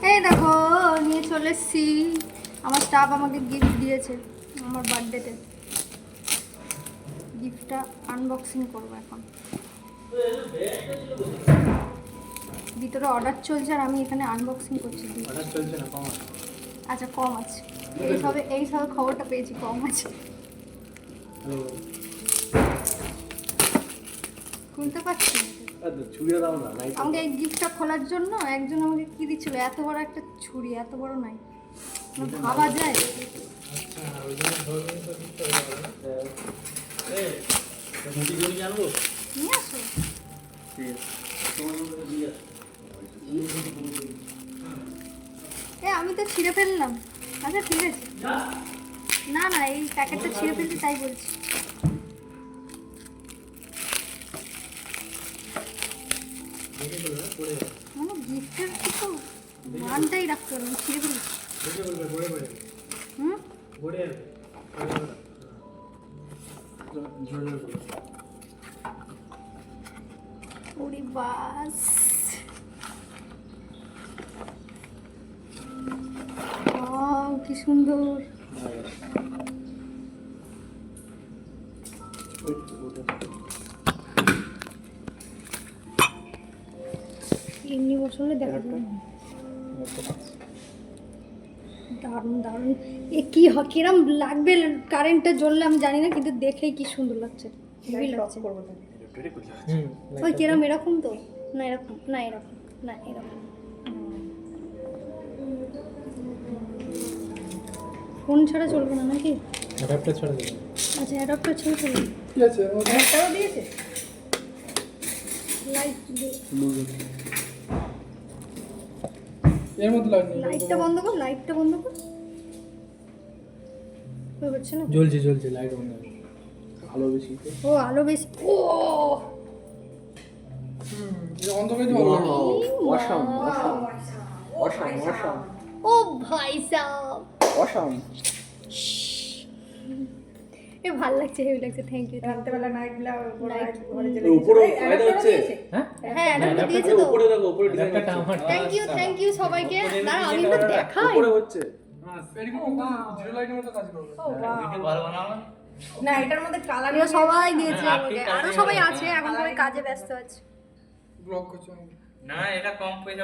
এই দেখো নিয়ে চলে এসছি, আমার স্টাফ আমাকে গিফট দিয়েছে আমার বার্থডেতে। গিফটটা আনবক্সিং করবো এখন। ভিতরে অর্ডার চলছে আর আমি এখানে আনবক্সিং করছি। অর্ডার চলছে না, কম আছে। আচ্ছা কম আছে, এই সবে খবরটা পেয়েছি কম আছে। খুলতে পারছি ছুরিও দাও না। আমাকে এই গিফটটা খোলার জন্য একজন আমাকে কি দিচ্ছিল, এত বড় একটা ছুরি, এত বড় নাই, ভাবা যায়? আচ্ছা ওই জন্য ধরবেন তো দিতে হবে না। মুটি করে জানবো নিয়ে আসো। ঠিক আছে, তোমার মধ্যে দিয়ে আমি তো ছিঁড়ে ফেললাম। আচ্ছা ঠিক আছে, না না এই প্যাকেটটা ছিঁড়ে ফেলতে তাই বলছি। মানে গিফটের কিছু মানটাই রাখতে পারবো, ছিঁড়ে ফেলি। হুম ওরে বাস, কি সুন্দর। এমনি বসলে দেখা যাবে না। দারুণ দারুণ, এ কি কিরম লাগবে কারেন্টটা জ্বললে আমি জানি না, কিন্তু দেখেই কি সুন্দর লাগছে, হেভি লাগছে। ওই কিরম এরকম তো না, এরকম না, এরকম না, এরকম। ফোন ছাড়া চলবে না নাকি? অ্যাডাপ্টার ছাড়া দেবেন। আচ্ছা অ্যাডাপ্টার ছাড়া চলবে। ঠিক আছে, একটাও দিয়েছে লাইট, এর মধ্যে লাগবে। লাইটটা বন্ধ কর, লাইটটা বন্ধ কর। ওই হচ্ছে না, জ্বলছে জ্বলছে, লাইট বন্ধ হবে। আলো বেশি তো। ও আলো বেশি। ও এটা বন্ধ করে দিই, ভালো লাগবে। অসাম ও ভাই সাহেব, অসাম। এ ভালো লাগছে, হেভি লাগছে। Thank you. রাত্রেবেলা নাইট গুলা উপরে এটা হচ্ছে। হ্যাঁ হ্যাঁ অ্যাডাপ্টার দিয়েছে তো। উপরে দেখো, উপরে ডিজাইনটা আমার। থ্যাংক ইউ সবাইকে। দাঁড়াও আমি তো দেখাই। উপরে হচ্ছে। জিরো লাইটের মতো কাজ করবে। ভালো বানাও। না এটার মধ্যে কালার এগুলো সবাই দিয়েছে আমাকে, আরো সবাই আছে, এখন সবাই কাজে ব্যস্ত আছে। ব্লক করছে। না এটা কম পয়সা